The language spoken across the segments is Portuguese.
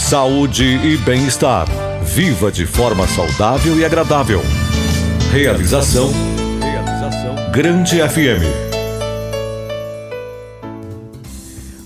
Saúde e bem-estar. Viva de forma saudável e agradável. Realização Grande FM.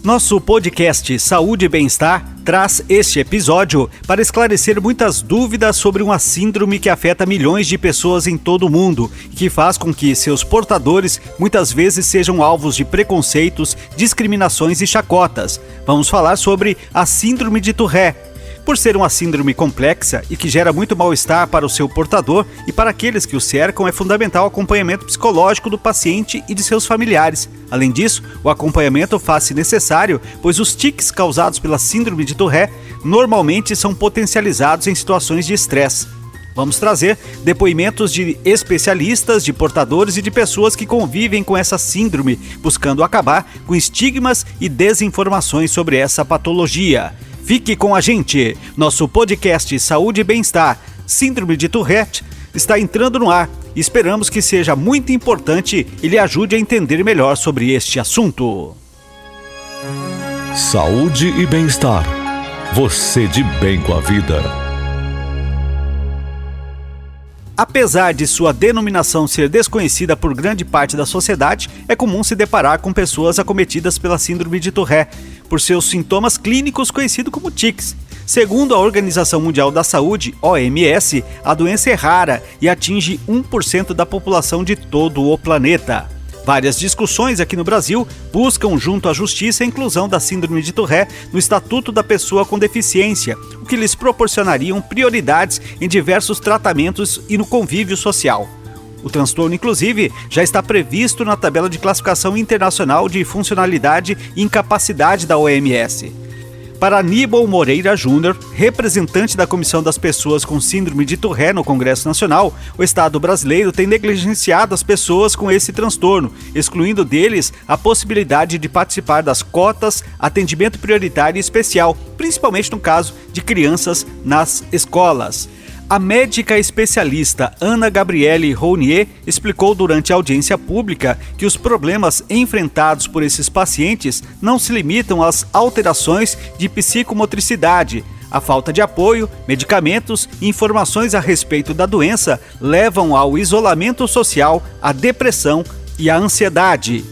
Nosso podcast Saúde e Bem-Estar traz este episódio para esclarecer muitas dúvidas sobre uma síndrome que afeta milhões de pessoas em todo o mundo e que faz com que seus portadores muitas vezes sejam alvos de preconceitos, discriminações e chacotas. Vamos falar sobre a síndrome de Tourette. Por ser uma síndrome complexa e que gera muito mal-estar para o seu portador e para aqueles que o cercam, é fundamental o acompanhamento psicológico do paciente e de seus familiares. Além disso, o acompanhamento faz-se necessário, pois os tiques causados pela síndrome de Tourette normalmente são potencializados em situações de estresse. Vamos trazer depoimentos de especialistas, de portadores e de pessoas que convivem com essa síndrome, buscando acabar com estigmas e desinformações sobre essa patologia. Fique com a gente! Nosso podcast Saúde e Bem-Estar, Síndrome de Tourette, está entrando no ar e esperamos que seja muito importante e lhe ajude a entender melhor sobre este assunto. Saúde e bem-estar. Você de bem com a vida. Apesar de sua denominação ser desconhecida por grande parte da sociedade, é comum se deparar com pessoas acometidas pela síndrome de Tourette, por seus sintomas clínicos conhecidos como tiques. Segundo a Organização Mundial da Saúde, OMS, a doença é rara e atinge 1% da população de todo o planeta. Várias discussões aqui no Brasil buscam junto à Justiça a inclusão da síndrome de Tourette no Estatuto da Pessoa com Deficiência, o que lhes proporcionariam prioridades em diversos tratamentos e no convívio social. O transtorno, inclusive, já está previsto na tabela de classificação internacional de funcionalidade e incapacidade da OMS. Para Aníbal Moreira Júnior, representante da Comissão das Pessoas com Síndrome de Tourette no Congresso Nacional, o Estado brasileiro tem negligenciado as pessoas com esse transtorno, excluindo deles a possibilidade de participar das cotas, atendimento prioritário e especial, principalmente no caso de crianças nas escolas. A médica especialista Ana Gabriele Rounier explicou durante a audiência pública que os problemas enfrentados por esses pacientes não se limitam às alterações de psicomotricidade. A falta de apoio, medicamentos e informações a respeito da doença levam ao isolamento social, à depressão e à ansiedade.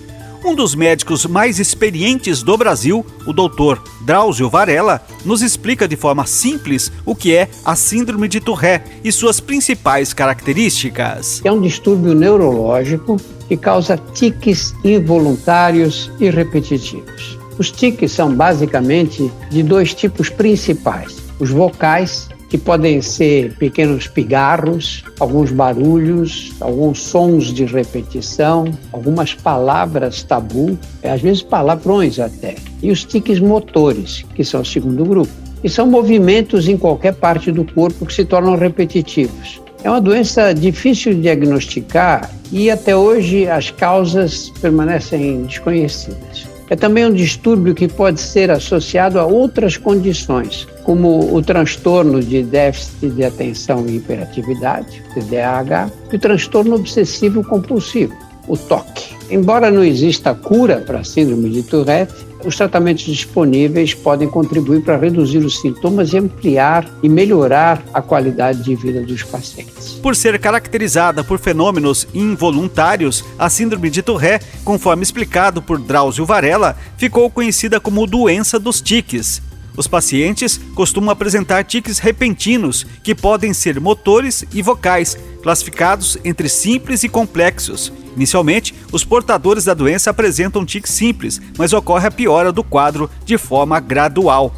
Um dos médicos mais experientes do Brasil, o Dr. Drauzio Varella, nos explica de forma simples o que é a síndrome de Tourette e suas principais características. É um distúrbio neurológico que causa tiques involuntários e repetitivos. Os tiques são basicamente de dois tipos principais: os vocais, que podem ser pequenos pigarros, alguns barulhos, alguns sons de repetição, algumas palavras tabu, às vezes palavrões até. E os tiques motores, que são o segundo grupo. E são movimentos em qualquer parte do corpo que se tornam repetitivos. É uma doença difícil de diagnosticar e até hoje as causas permanecem desconhecidas. É também um distúrbio que pode ser associado a outras condições, como o transtorno de déficit de atenção e hiperatividade, TDAH, e o transtorno obsessivo compulsivo, o TOC. Embora não exista cura para a síndrome de Tourette, os tratamentos disponíveis podem contribuir para reduzir os sintomas e ampliar e melhorar a qualidade de vida dos pacientes. Por ser caracterizada por fenômenos involuntários, a síndrome de Tourette, conforme explicado por Drauzio Varella, ficou conhecida como doença dos tiques. Os pacientes costumam apresentar tiques repentinos, que podem ser motores e vocais, classificados entre simples e complexos. Inicialmente, os portadores da doença apresentam tiques simples, mas ocorre a piora do quadro de forma gradual.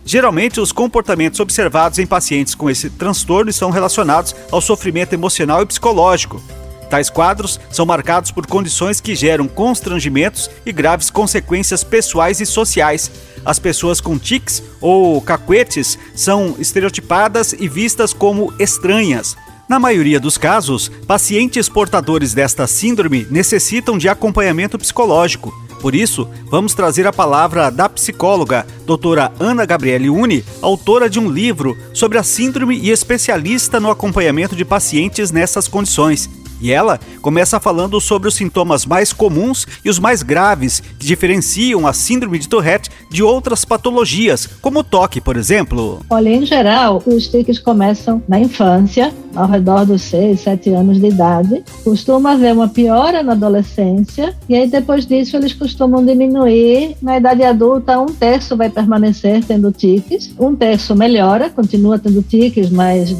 Geralmente, os comportamentos observados em pacientes com esse transtorno estão relacionados ao sofrimento emocional e psicológico. Tais quadros são marcados por condições que geram constrangimentos e graves consequências pessoais e sociais. As pessoas com tiques ou cacuetes são estereotipadas e vistas como estranhas. Na maioria dos casos, pacientes portadores desta síndrome necessitam de acompanhamento psicológico. Por isso, vamos trazer a palavra da psicóloga, doutora Ana Gabriele Uni, autora de um livro sobre a síndrome e especialista no acompanhamento de pacientes nessas condições. E ela começa falando sobre os sintomas mais comuns e os mais graves que diferenciam a síndrome de Tourette de outras patologias, como o toque, por exemplo. Olha, em geral, os tiques começam na infância, ao redor dos 6, 7 anos de idade. Costuma haver uma piora na adolescência e aí depois disso eles costumam diminuir. Na idade adulta, 1/3 vai permanecer tendo tiques, 1/3 melhora, continua tendo tiques mais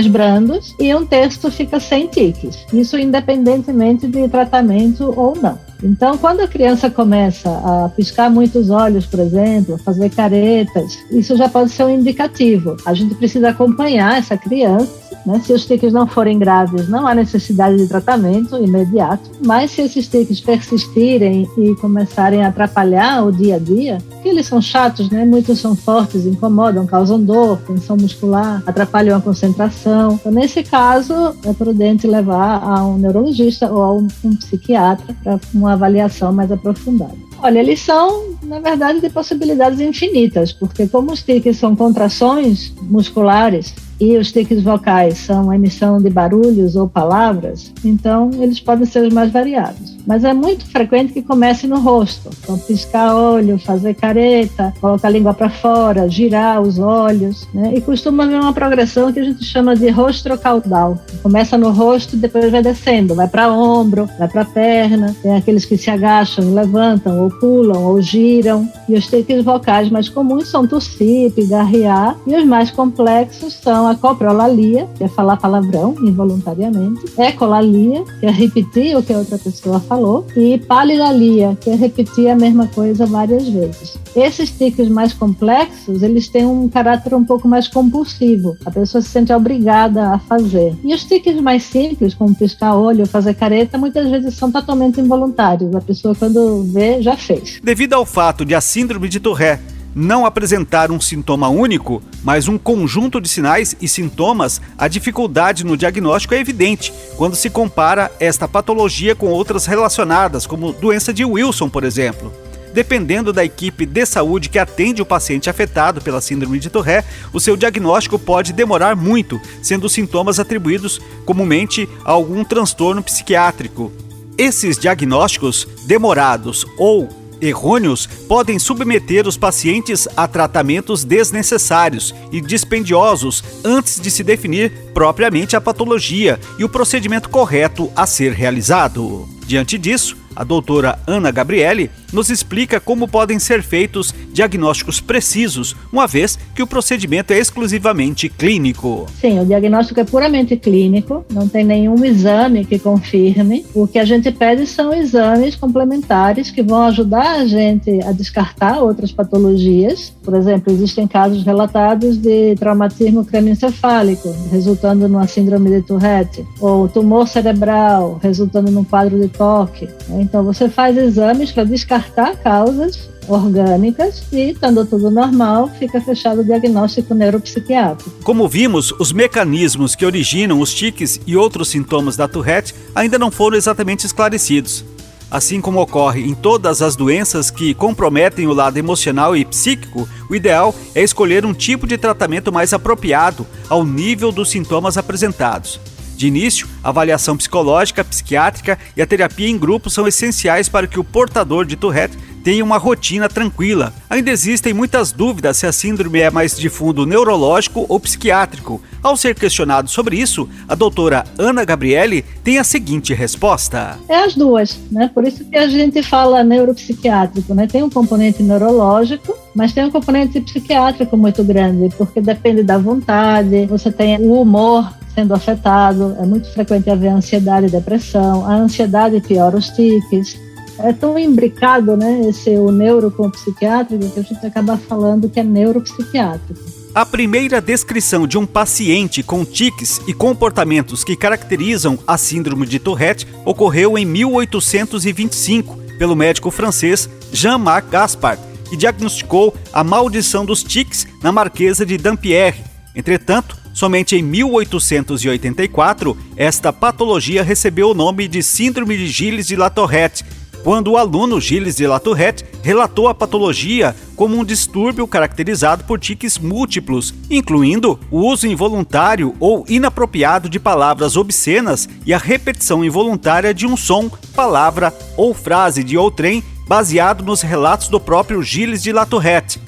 brandos e 1/3 fica sem tiques. Isso independentemente de tratamento ou não. Então, quando a criança começa a piscar muito os olhos, por exemplo, a fazer caretas, isso já pode ser um indicativo. A gente precisa acompanhar essa criança, né? Se os tiques não forem graves, não há necessidade de tratamento imediato, mas se esses tiques persistirem e começarem a atrapalhar o dia a dia, porque eles são chatos, né? Muitos são fortes, incomodam, causam dor, tensão muscular, atrapalham a concentração. Então, nesse caso, é prudente levar a um neurologista ou a um psiquiatra para uma avaliação mais aprofundada. Olha, eles são, na verdade, de possibilidades infinitas, porque como os tiques são contrações musculares e os tiques vocais são a emissão de barulhos ou palavras, então eles podem ser os mais variados. Mas é muito frequente que comece no rosto, então piscar olho, fazer careta, colocar a língua para fora, girar os olhos, né? E costuma haver uma progressão que a gente chama de rostrocaudal. Começa no rosto e depois vai descendo, vai para ombro, vai para perna, tem aqueles que se agacham e levantam, ou pulam, ou giram. E os tiques vocais mais comuns são tossir, pigarrear, e os mais complexos são a coprolalia, que é falar palavrão involuntariamente, ecolalia, que é repetir o que a outra pessoa falou, e palilalia, que é repetir a mesma coisa várias vezes. Esses tiques mais complexos, eles têm um caráter um pouco mais compulsivo. A pessoa se sente obrigada a fazer. E os tiques mais simples, como piscar olho, fazer careta, muitas vezes são totalmente involuntários. A pessoa, quando vê, já fez. Devido ao fato de a síndrome de Tourette não apresentar um sintoma único, mas um conjunto de sinais e sintomas, a dificuldade no diagnóstico é evidente quando se compara esta patologia com outras relacionadas, como doença de Wilson, por exemplo. Dependendo da equipe de saúde que atende o paciente afetado pela síndrome de Tourette, o seu diagnóstico pode demorar muito, sendo os sintomas atribuídos comumente a algum transtorno psiquiátrico. Esses diagnósticos demorados ou errôneos podem submeter os pacientes a tratamentos desnecessários e dispendiosos antes de se definir propriamente a patologia e o procedimento correto a ser realizado. Diante disso, a doutora Ana Gabriele nos explica como podem ser feitos diagnósticos precisos, uma vez que o procedimento é exclusivamente clínico. Sim, o diagnóstico é puramente clínico, não tem nenhum exame que confirme. O que a gente pede são exames complementares que vão ajudar a gente a descartar outras patologias. Por exemplo, existem casos relatados de traumatismo crânioencefálico, resultando numa síndrome de Tourette, ou tumor cerebral, resultando num quadro de toque. Então, você faz exames para descartar causas orgânicas e, estando tudo normal, fica fechado o diagnóstico neuropsiquiátrico. Como vimos, os mecanismos que originam os tiques e outros sintomas da Tourette ainda não foram exatamente esclarecidos. Assim como ocorre em todas as doenças que comprometem o lado emocional e psíquico, o ideal é escolher um tipo de tratamento mais apropriado ao nível dos sintomas apresentados. De início, a avaliação psicológica, psiquiátrica e a terapia em grupo são essenciais para que o portador de Tourette tenha uma rotina tranquila. Ainda existem muitas dúvidas se a síndrome é mais de fundo neurológico ou psiquiátrico. Ao ser questionado sobre isso, a doutora Ana Gabriele tem a seguinte resposta. É as duas, né? Por isso que a gente fala neuropsiquiátrico, né? Tem um componente neurológico, mas tem um componente psiquiátrico muito grande, porque depende da vontade, você tem o humor sendo afetado, é muito frequente haver ansiedade e depressão, a ansiedade piora os tiques. É tão imbricado, né, o neuro com o psiquiátrico, que a gente acaba falando que é neuropsiquiátrico. A primeira descrição de um paciente com tiques e comportamentos que caracterizam a síndrome de Tourette ocorreu em 1825 pelo médico francês Jean-Marc Gaspard, que diagnosticou a maldição dos tiques na Marquesa de Dampierre. Entretanto, somente em 1884, esta patologia recebeu o nome de Síndrome de Gilles de La Tourette, quando o aluno Gilles de La Tourette relatou a patologia como um distúrbio caracterizado por tiques múltiplos, incluindo o uso involuntário ou inapropriado de palavras obscenas e a repetição involuntária de um som, palavra ou frase de outrem, baseado nos relatos do próprio Gilles de La Tourette.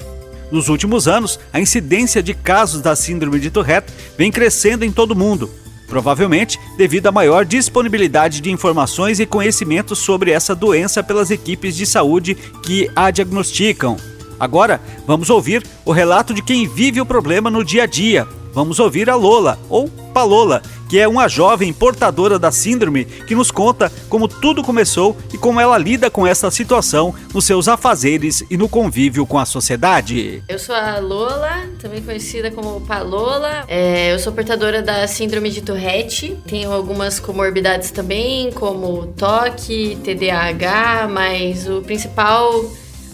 Nos últimos anos, a incidência de casos da síndrome de Tourette vem crescendo em todo o mundo, provavelmente devido à maior disponibilidade de informações e conhecimentos sobre essa doença pelas equipes de saúde que a diagnosticam. Agora, vamos ouvir o relato de quem vive o problema no dia a dia. Vamos ouvir a Lola, ou Palola, que é uma jovem portadora da síndrome que nos conta como tudo começou e como ela lida com essa situação nos seus afazeres e no convívio com a sociedade. Eu sou a Lola, também conhecida como Palola. Eu sou portadora da síndrome de Tourette. Tenho algumas comorbidades também, como toque, TDAH, mas o principal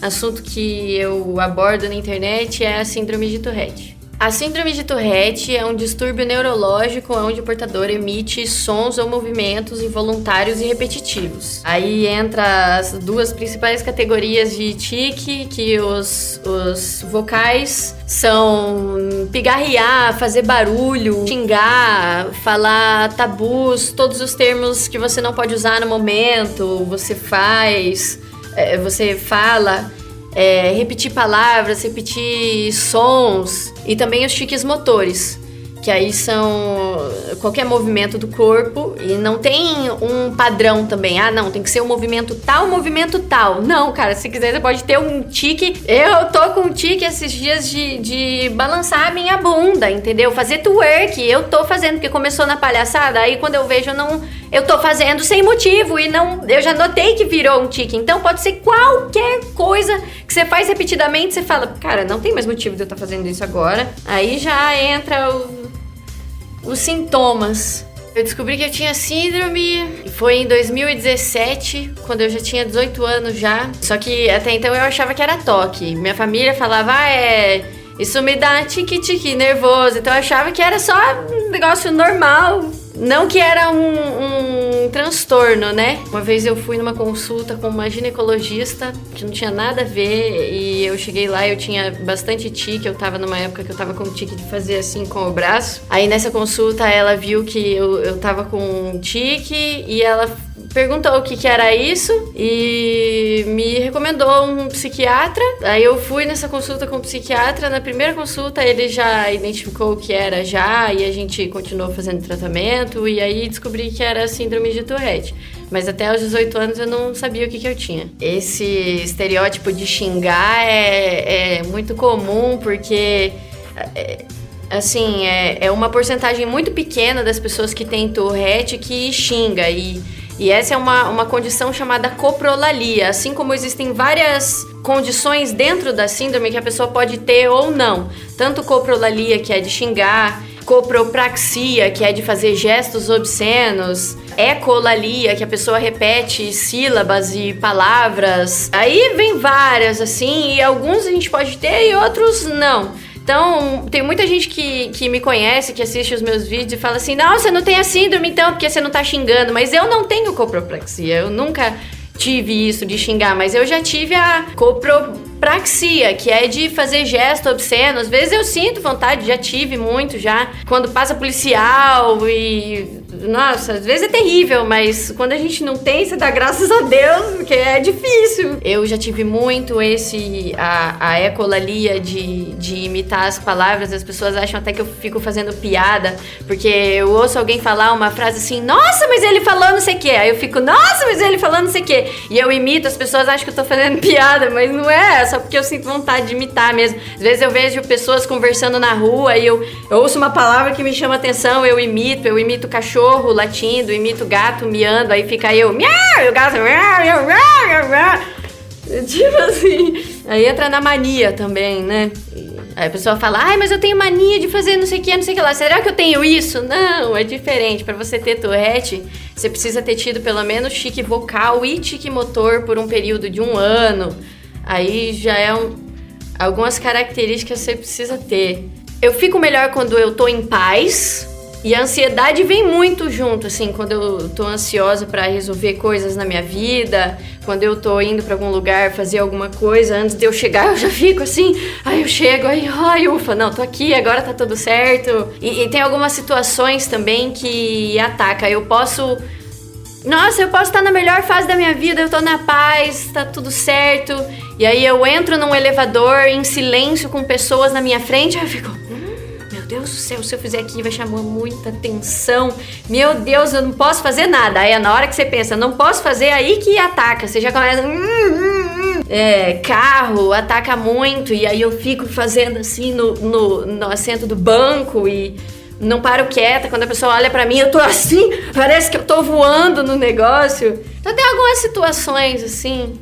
assunto que eu abordo na internet é a síndrome de Tourette. A síndrome de Tourette é um distúrbio neurológico onde o portador emite sons ou movimentos involuntários e repetitivos. Aí entra as duas principais categorias de tique, que os vocais são pigarrear, fazer barulho, xingar, falar tabus, todos os termos que você não pode usar no momento, você fala... repetir palavras, repetir sons e também os tiques motores, que aí são qualquer movimento do corpo e não tem um padrão também. Não, tem que ser um movimento tal. Não, cara, se quiser você pode ter um tique. Eu tô com um tique esses dias de balançar a minha bunda, entendeu? Fazer twerk, eu tô fazendo, porque começou na palhaçada, aí quando eu vejo eu tô fazendo sem motivo e eu já notei que virou um tique. Então pode ser qualquer coisa que você faz repetidamente, você fala, cara, não tem mais motivo de eu estar fazendo isso agora. Aí já entra os sintomas. Eu descobri que eu tinha síndrome, foi em 2017, quando eu já tinha 18 anos já. Só que até então eu achava que era toque. Minha família falava, isso me dá tique-tique nervoso. Então eu achava que era só um negócio normal. Não que era um transtorno, né? Uma vez eu fui numa consulta com uma ginecologista que não tinha nada a ver e eu cheguei lá e eu tinha bastante tique. Eu tava numa época que eu tava com tique de fazer assim com o braço. Aí nessa consulta ela viu que eu tava com tique e ela perguntou o que era isso e me recomendou um psiquiatra. Aí eu fui nessa consulta com o psiquiatra. Na primeira consulta ele já identificou o que era e a gente continuou fazendo tratamento e aí descobri que era síndrome de Tourette. Mas até aos 18 anos eu não sabia o que eu tinha. Esse estereótipo de xingar é muito comum porque... assim, é uma porcentagem muito pequena das pessoas que têm Tourette que xinga e essa é uma condição chamada coprolalia, assim como existem várias condições dentro da síndrome que a pessoa pode ter ou não. Tanto coprolalia, que é de xingar, copropraxia, que é de fazer gestos obscenos, ecolalia, que a pessoa repete sílabas e palavras. Aí vem várias, assim, e alguns a gente pode ter e outros não. Então, tem muita gente que me conhece, que assiste os meus vídeos e fala assim, não, você não tem a síndrome então, porque você não tá xingando. Mas eu não tenho copropraxia, eu nunca tive isso de xingar, mas eu já tive a copropraxia, que é de fazer gesto obsceno. Às vezes eu sinto vontade, já tive muito já, quando passa policial e... Nossa, às vezes é terrível, mas quando a gente não tem, você dá graças a Deus, porque é difícil. Eu já tive muito a ecolalia de imitar as palavras. As pessoas acham até que eu fico fazendo piada, porque eu ouço alguém falar uma frase assim, nossa, mas ele falou não sei o que. Aí eu fico, nossa, mas ele falou não sei o que. E eu imito, as pessoas acham que eu tô fazendo piada, mas não é só porque eu sinto vontade de imitar mesmo. Às vezes eu vejo pessoas conversando na rua e eu ouço uma palavra que me chama atenção, eu imito cachorro latindo, imito gato miando, aí fica eu, miau, e o gato, miau, miau, miau, miau. Tipo assim, aí entra na mania também, né? Aí a pessoa fala, mas eu tenho mania de fazer não sei o que lá, será que eu tenho isso? Não, é diferente. Pra você ter Tourette, você precisa ter tido pelo menos tique vocal e tique motor por um período de 1 ano. Aí já é algumas características que você precisa ter. Eu fico melhor quando eu tô em paz. E a ansiedade vem muito junto, assim, quando eu tô ansiosa pra resolver coisas na minha vida, Quando eu tô indo pra algum lugar fazer alguma coisa, antes de eu chegar eu já fico assim, aí eu chego, aí, ai, ufa, não, tô aqui, agora tá tudo certo. E tem algumas situações também que ataca. Eu posso estar na melhor fase da minha vida, eu tô na paz, tá tudo certo. E aí eu entro num elevador em silêncio com pessoas na minha frente, aí eu fico, meu Deus do céu, se eu fizer aqui vai chamar muita atenção. Meu Deus, eu não posso fazer nada. Aí é na hora que você pensa, não posso fazer, aí que ataca. Você já começa... carro, ataca muito. E aí eu fico fazendo assim no assento do banco e... não paro quieta, quando a pessoa olha pra mim, eu tô assim, parece que eu tô voando no negócio. Então tem algumas situações assim,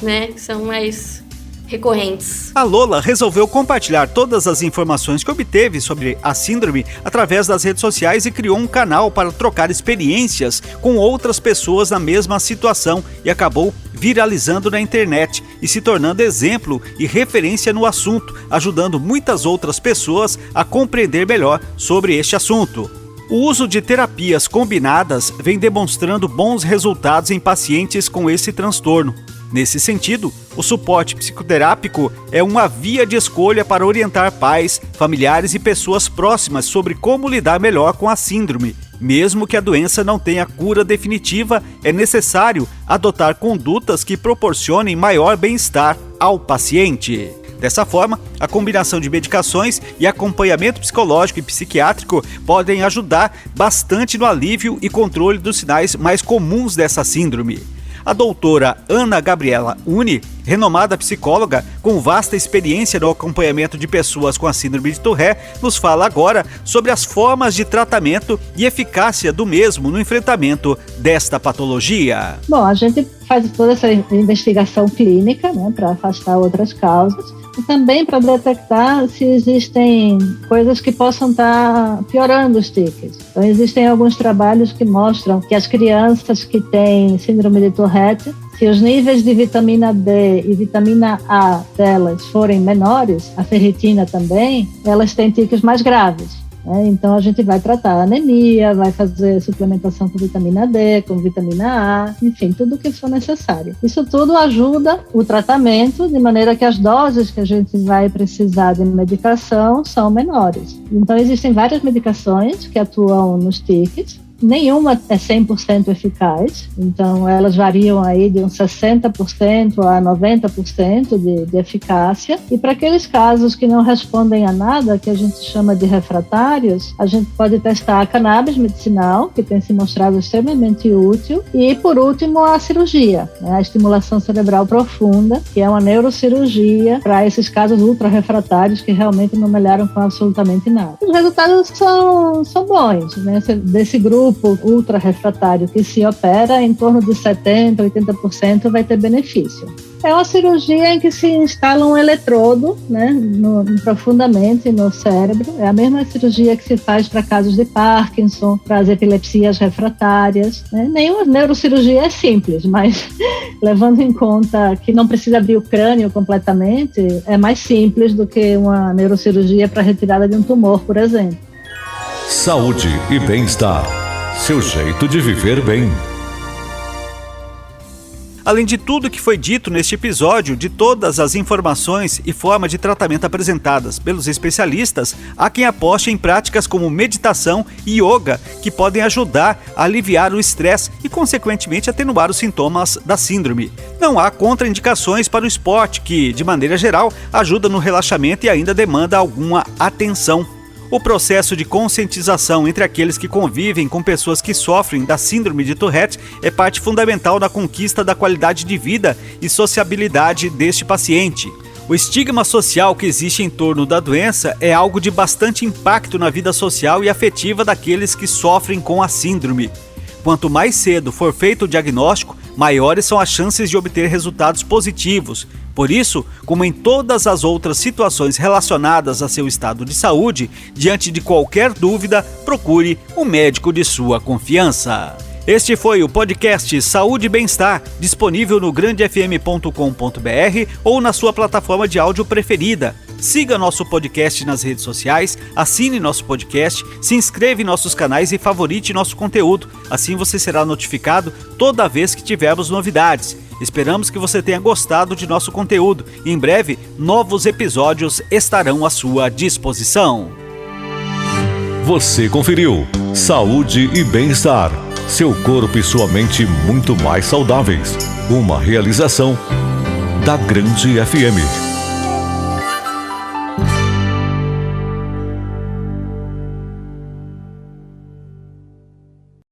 né, que são mais recorrentes. A Lola resolveu compartilhar todas as informações que obteve sobre a síndrome através das redes sociais e criou um canal para trocar experiências com outras pessoas na mesma situação e acabou viralizando na internet e se tornando exemplo e referência no assunto, ajudando muitas outras pessoas a compreender melhor sobre este assunto. O uso de terapias combinadas vem demonstrando bons resultados em pacientes com esse transtorno. Nesse sentido, o suporte psicoterápico é uma via de escolha para orientar pais, familiares e pessoas próximas sobre como lidar melhor com a síndrome. Mesmo que a doença não tenha cura definitiva, é necessário adotar condutas que proporcionem maior bem-estar ao paciente. Dessa forma, a combinação de medicações e acompanhamento psicológico e psiquiátrico podem ajudar bastante no alívio e controle dos sinais mais comuns dessa síndrome. A doutora Ana Gabriela Uni, renomada psicóloga com vasta experiência no acompanhamento de pessoas com a síndrome de Tourette, nos fala agora sobre as formas de tratamento e eficácia do mesmo no enfrentamento desta patologia. Bom, a gente faz toda essa investigação clínica, né, para afastar outras causas e também para detectar se existem coisas que possam estar piorando os tiques. Então, existem alguns trabalhos que mostram que as crianças que têm síndrome de Tourette, se os níveis de vitamina D e vitamina A delas forem menores, a ferritina também, elas têm tiques mais graves. Então a gente vai tratar a anemia, vai fazer suplementação com vitamina D, com vitamina A, enfim, tudo o que for necessário. Isso tudo ajuda o tratamento de maneira que as doses que a gente vai precisar de medicação são menores. Então existem várias medicações que atuam nos tiques. Nenhuma é 100% eficaz, então elas variam aí de uns 60% a 90% de eficácia. E para aqueles casos que não respondem a nada, que a gente chama de refratários, a gente pode testar a cannabis medicinal, que tem se mostrado extremamente útil, e por último a cirurgia, né? A estimulação cerebral profunda, que é uma neurocirurgia para esses casos ultra refratários que realmente não melhoram com absolutamente nada. Os resultados são bons, né? Desse grupo ultra refratário que se opera, em torno de 70%, 80% vai ter benefício. É uma cirurgia em que se instala um eletrodo, né, profundamente no cérebro. É a mesma cirurgia que se faz para casos de Parkinson, para as epilepsias refratárias, né? Nenhuma neurocirurgia é simples, mas levando em conta que não precisa abrir o crânio completamente, é mais simples do que uma neurocirurgia para retirada de um tumor, por exemplo. Saúde e bem-estar. Seu jeito de viver bem. Além de tudo que foi dito neste episódio, de todas as informações e formas de tratamento apresentadas pelos especialistas, há quem aposte em práticas como meditação e yoga, que podem ajudar a aliviar o estresse e, consequentemente, atenuar os sintomas da síndrome. Não há contraindicações para o esporte, que, de maneira geral, ajuda no relaxamento e ainda demanda alguma atenção. O processo de conscientização entre aqueles que convivem com pessoas que sofrem da síndrome de Tourette é parte fundamental na conquista da qualidade de vida e sociabilidade deste paciente. O estigma social que existe em torno da doença é algo de bastante impacto na vida social e afetiva daqueles que sofrem com a síndrome. Quanto mais cedo for feito o diagnóstico, maiores são as chances de obter resultados positivos. Por isso, como em todas as outras situações relacionadas a seu estado de saúde, diante de qualquer dúvida, procure um médico de sua confiança. Este foi o podcast Saúde e Bem-Estar, disponível no grandefm.com.br ou na sua plataforma de áudio preferida. Siga nosso podcast nas redes sociais, assine nosso podcast, se inscreva em nossos canais e favorite nosso conteúdo. Assim você será notificado toda vez que tivermos novidades. Esperamos que você tenha gostado de nosso conteúdo e em breve novos episódios estarão à sua disposição. Você conferiu Saúde e Bem-Estar. Seu corpo e sua mente muito mais saudáveis. Uma realização da Grande FM.